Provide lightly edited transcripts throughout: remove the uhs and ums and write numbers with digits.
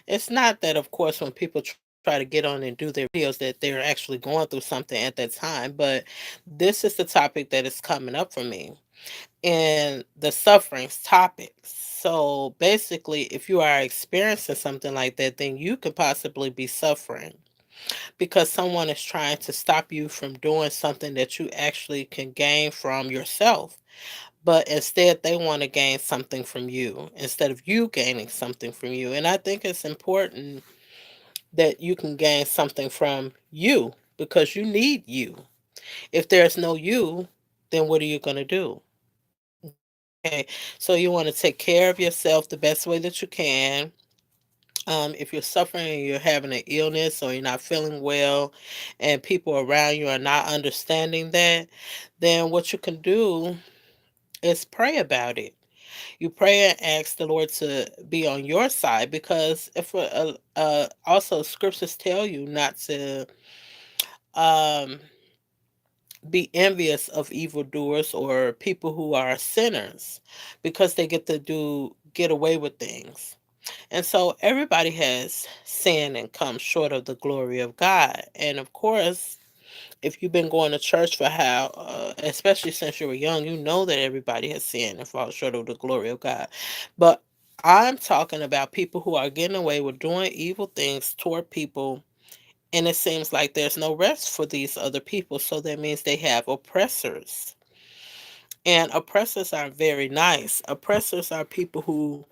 It's not that, of course, when people try to get on and do their videos that they're actually going through something at that time, but this is the topic that is coming up for me in the sufferings topic. So basically, if you are experiencing something like that, then you could possibly be suffering because someone is trying to stop you from doing something that you actually can gain from yourself. But instead, they want to gain something from you instead of you gaining something from you. And I think it's important that you can gain something from you because you need you. If there's no you, then what are you going to do? Okay, so you want to take care of yourself the best way that you can. If you're suffering and you're having an illness or you're not feeling well, and people around you are not understanding that, then what you can do is pray about it. You pray and ask the Lord to be on your side because if also scriptures tell you not to um, be envious of evildoers or people who are sinners because they get away with things. And so everybody has sinned and come short of the glory of God. And of course, if you've been going to church for especially since you were young, you know that everybody has sinned and fall short of the glory of God. But I'm talking about people who are getting away with doing evil things toward people, and it seems like there's no rest for these other people. So that means they have oppressors. And oppressors aren't very nice. Oppressors are people who,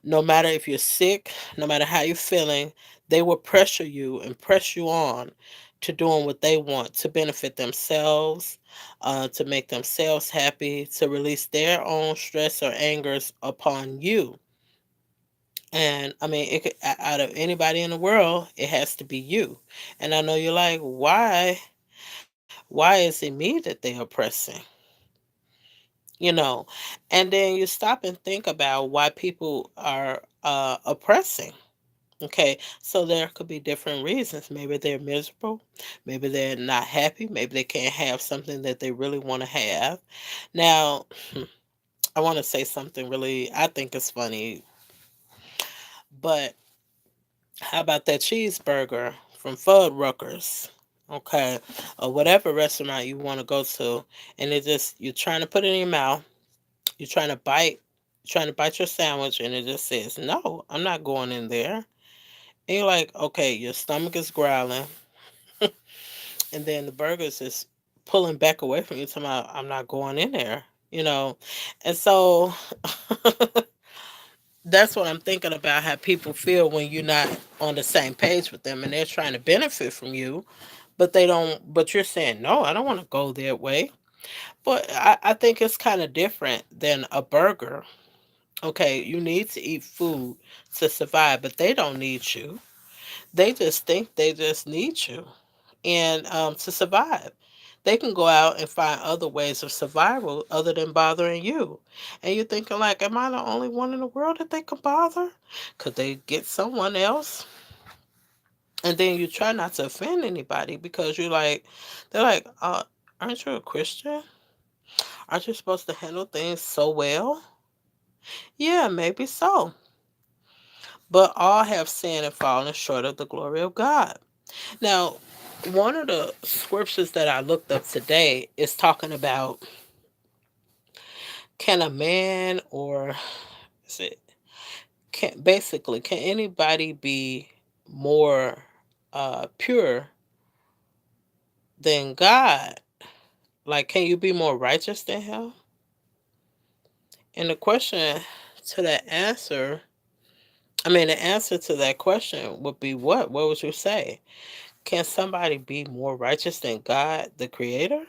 no matter if you're sick, no matter how you're feeling, they will pressure you and press you on to doing what they want to benefit themselves, to make themselves happy, to release their own stress or angers upon you. And I mean, out of anybody in the world, it has to be you. And I know you're like, why? Why is it me that they're oppressing? You know, and then you stop and think about why people are oppressing. Okay, so there could be different reasons. Maybe they're miserable, maybe they're not happy, maybe they can't have something that they really want to have. Now, I want to say something really, I think it's funny, but how about that cheeseburger from Fuddruckers? Okay, or whatever restaurant you want to go to, and you're trying to put it in your mouth, you're trying to bite your sandwich, and it just says, "No, I'm not going in there." And you're like, okay, your stomach is growling, and then the burgers is pulling back away from you, talking about, I'm not going in there, you know. And so that's what I'm thinking about, how people feel when you're not on the same page with them and they're trying to benefit from you, but they don't, but you're saying, no, I don't want to go their way. But I think it's kind of different than a burger. Okay, you need to eat food to survive, but they don't need you. They just think they just need you and to survive. They can go out and find other ways of survival other than bothering you. And you're thinking like, am I the only one in the world that they can bother? Could they get someone else? And then you try not to offend anybody because they're like, aren't you a Christian? Aren't you supposed to handle things so well? Yeah, maybe so. But all have sinned and fallen short of the glory of God. Now, one of the scriptures that I looked up today is talking about, can a man or is it can anybody be more pure than God? Like, can you be more righteous than him? And the question to that answer, I mean, the answer to that question would be what? What would you say? Can somebody be more righteous than God, the Creator?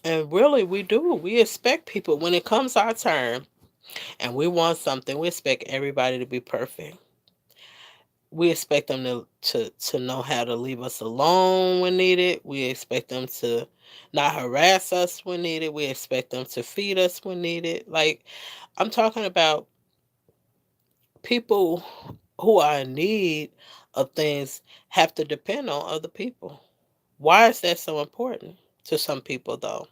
And really, we do. We expect people, when it comes our turn and we want something, we expect everybody to be perfect. We expect them to know how to leave us alone when needed. We expect them to not harass us when needed. We expect them to feed us when needed. Like, I'm talking about people who are in need of things have to depend on other people. Why is that so important to some people, though?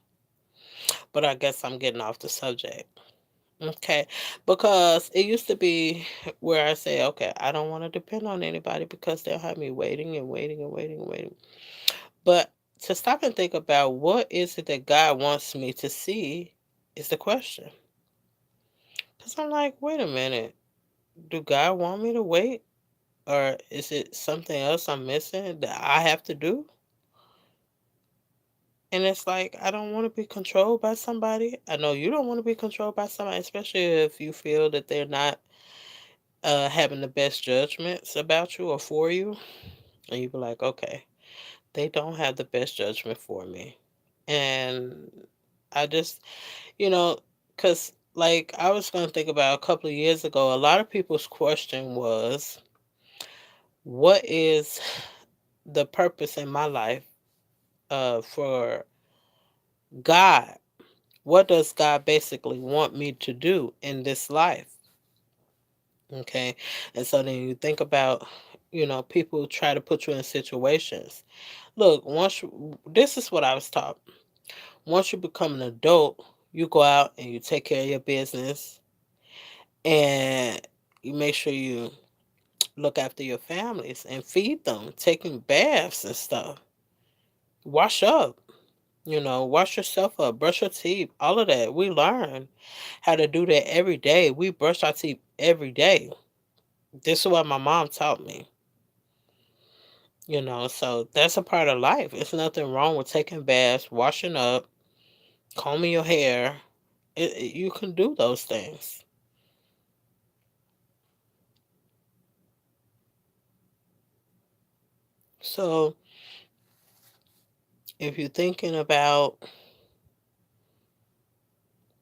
But I guess I'm getting off the subject. Okay. Because it used to be where I say, okay, I don't want to depend on anybody because they'll have me waiting and waiting and waiting and waiting. But to stop and think about what is it that God wants me to see is the question. Because I'm like, wait a minute. Do God want me to wait? Or is it something else I'm missing that I have to do? And it's like, I don't want to be controlled by somebody. I know you don't want to be controlled by somebody, especially if you feel that they're not having the best judgments about you or for you. And you be like, okay, they don't have the best judgment for me. And I just, you know, because like I was going to think about a couple of years ago, a lot of people's question was, what is the purpose in my life for God? What does God basically want me to do in this life? Okay. And so then you think about, people try to put you in situations. Look, this is what I was taught. Once you become an adult, you go out and you take care of your business and you make sure you look after your families and feed them, taking baths and stuff. Wash up, wash yourself up, brush your teeth, all of that. We learn how to do that every day. We brush our teeth every day. This is what my mom taught me, so that's a part of life. It's nothing wrong with taking baths, washing up, combing your hair. You can do those things. So if you're thinking about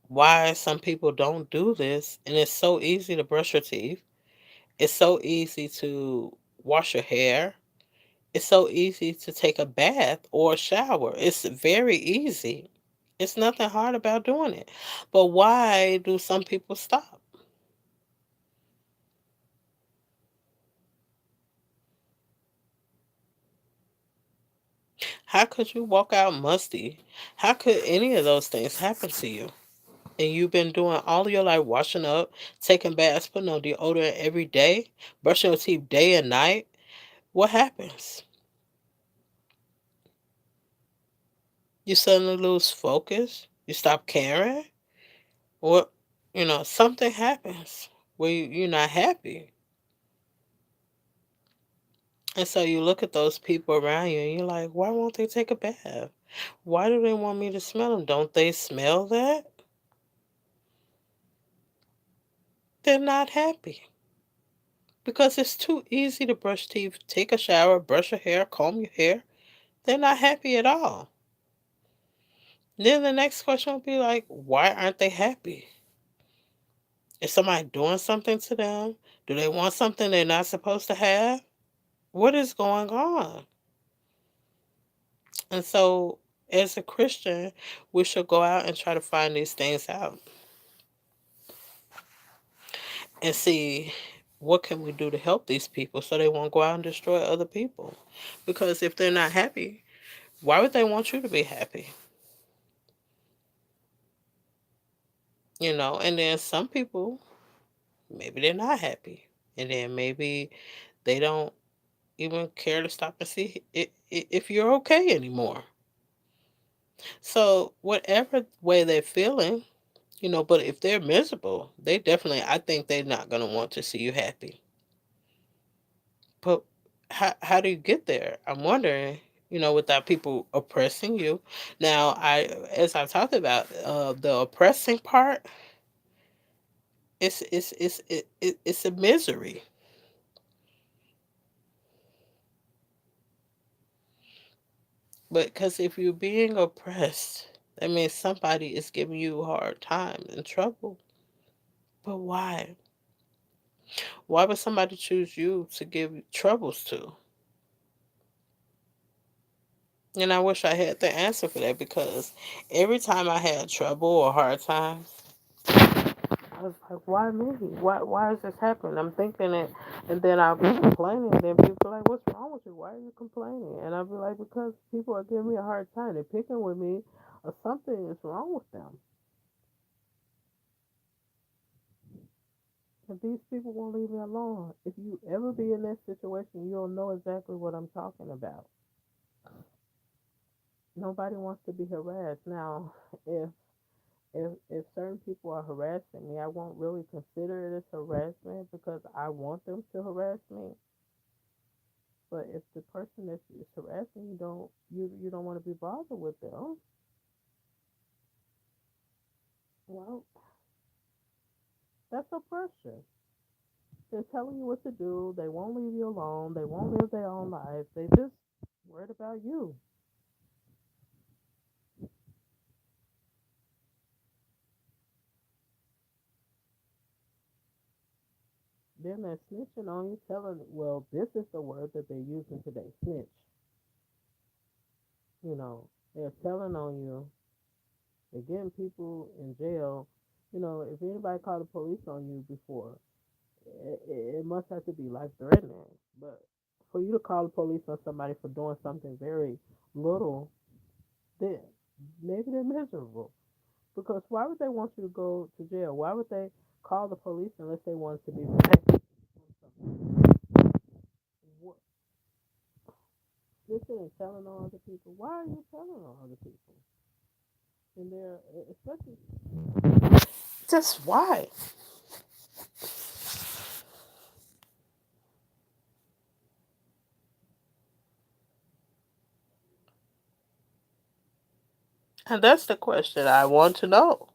why some people don't do this, and it's so easy to brush your teeth, it's so easy to wash your hair, it's so easy to take a bath or a shower. It's very easy. It's nothing hard about doing it. But why do some people stop? How could you walk out musty? How could any of those things happen to you? And you've been doing all of your life washing up, taking baths, putting on deodorant every day, brushing your teeth day and night. What happens? You suddenly lose focus. You stop caring. Or, something happens where you're not happy. And so you look at those people around you and you're like, why won't they take a bath? Why do they want me to smell them? Don't they smell that? They're not happy because it's too easy to brush teeth, take a shower, brush your hair, comb your hair. They're not happy at all. Then the next question will be like, why aren't they happy? Is somebody doing something to them? Do they want something they're not supposed to have? What is going on? And so, as a Christian, we should go out and try to find these things out and see what can we do to help these people so they won't go out and destroy other people. Because if they're not happy, why would they want you to be happy? And then some people, maybe they're not happy. And then maybe they don't even care to stop and see if you're okay anymore. So, whatever way they're feeling, but if they're miserable, I think they're not going to want to see you happy. But how do you get there? I'm wondering, without people oppressing you. Now, as I talked about, the oppressing part, it's a misery. But because if you're being oppressed, that means somebody is giving you a hard time and trouble. But why? Why would somebody choose you to give troubles to? And I wish I had the answer for that because every time I had trouble or hard times, I was like, why me? Why is this happening? I'm thinking it, and then I'll be complaining, and then people are like, what's wrong with you? Why are you complaining? And I'll be like, because people are giving me a hard time. They're picking with me, or something is wrong with them. And these people won't leave me alone. If you ever be in that situation, you'll know exactly what I'm talking about. Nobody wants to be harassed. Now, if certain people are harassing me, I won't really consider it as harassment because I want them to harass me. But if the person that is harassing you don't want to be bothered with them, well, that's oppression. They're telling you what to do. They won't leave you alone. They won't live their own life. They just worried about you. Then they're snitching on you, telling, well, this is the word that they're using today, snitch. You know, they're telling on you. They're getting people in jail. You know, if anybody called the police on you before, it must have to be life threatening. But for you to call the police on somebody for doing something very little, then maybe they're miserable. Because why would they want you to go to jail? Why would they call the police unless they wanted to be protected? What, listen and telling on other people. Why are you telling on other people? And they're especially just why? And that's the question I want to know.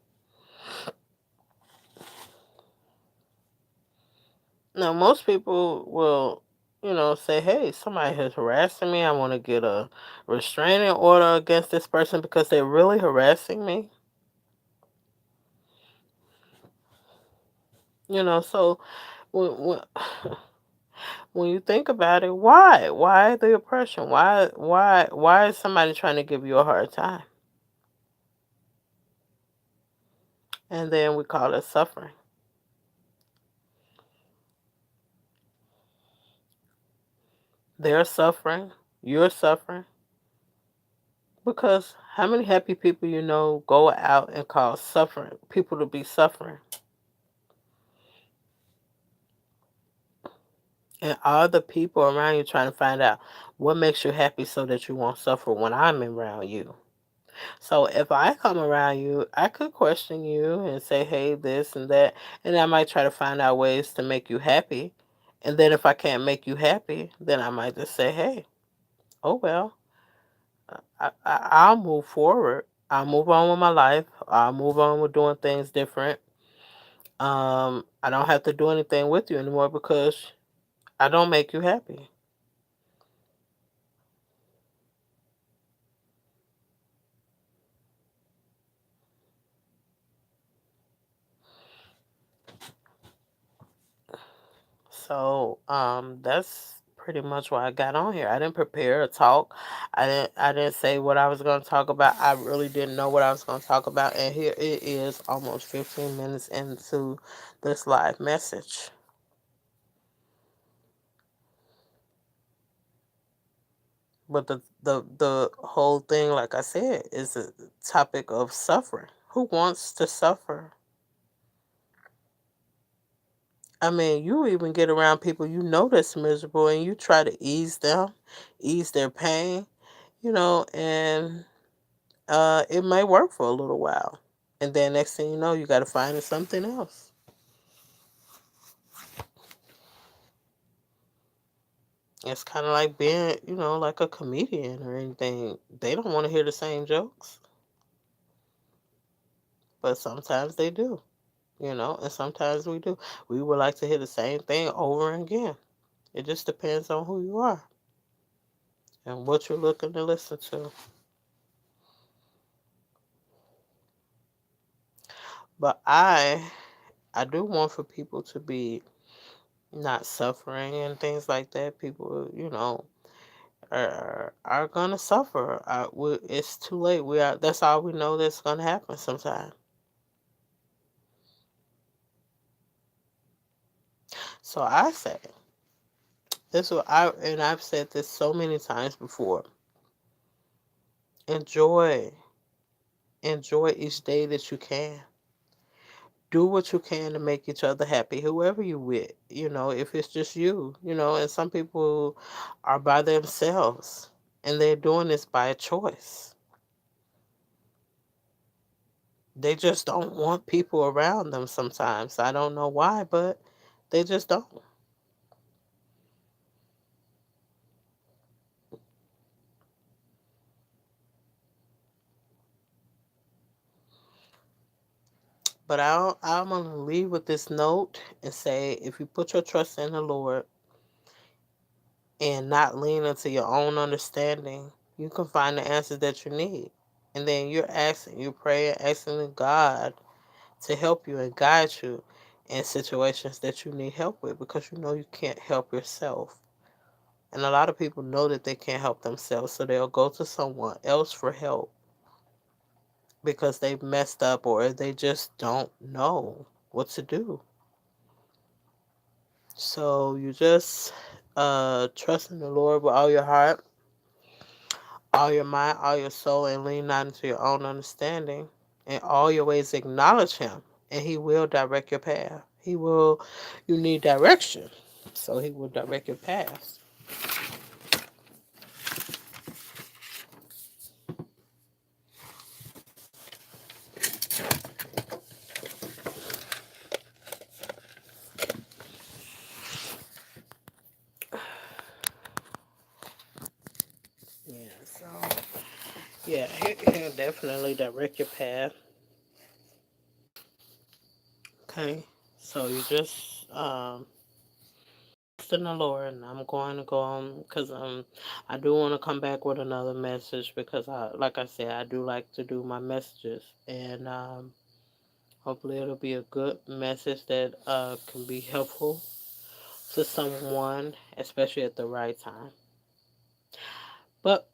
Now, most people will, say, hey, somebody is harassing me. I want to get a restraining order against this person because they're really harassing me. So when, when you think about it, why? Why the oppression? Why is somebody trying to give you a hard time? And then we call it suffering. They're suffering. You're suffering. Because how many happy people go out and cause suffering people to be suffering? And all the people around you trying to find out what makes you happy so that you won't suffer when I'm around you. So if I come around you, I could question you and say, hey, this and that. And I might try to find out ways to make you happy. And then if I can't make you happy, then I might just say, hey, oh, well, I'll move forward. I'll move on with my life. I'll move on with doing things different. I don't have to do anything with you anymore because I don't make you happy. So, that's pretty much why I got on here. I didn't prepare a talk. I didn't say what I was going to talk about. I really didn't know what I was going to talk about. And here it is, almost 15 minutes into this live message. But the whole thing, like I said, is a topic of suffering. Who wants to suffer? I mean, you even get around people that's miserable and you try to ease them, ease their pain, and it may work for a little while. And then next thing you know, you got to find something else. It's kind of like being, like a comedian or anything. They don't want to hear the same jokes, but sometimes they do, and sometimes we do. We would like to hear the same thing over and again. It just depends on who you are and what you're looking to listen to. But I do want for people to be not suffering and things like that. People, are gonna suffer. It's too late. We are. That's all we know that's gonna happen sometime. So I say this. I've said this so many times before. Enjoy, enjoy each day that you can. do what you can to make each other happy, whoever you with, if it's just you, and some people are by themselves and they're doing this by a choice. They just don't want people around them sometimes. I don't know why, but they just don't. But I'm going to leave with this note and say if you put your trust in the Lord and not lean into your own understanding, you can find the answers that you need. And then you pray and asking God to help you and guide you in situations that you need help with because you know you can't help yourself. And a lot of people know that they can't help themselves, so they'll go to someone else for help because they've messed up or they just don't know what to do. So you just trust in the Lord with all your heart, all your mind, all your soul, and lean not into your own understanding. In all your ways, acknowledge Him, and He will direct your path. You need direction, so He will direct your path. Yeah, so, yeah, He'll definitely direct your path. Okay, so you just trust in the Lord, and I'm going to go on because I do want to come back with another message because like I said, I do like to do my messages, and hopefully it'll be a good message that can be helpful to someone, especially at the right time. But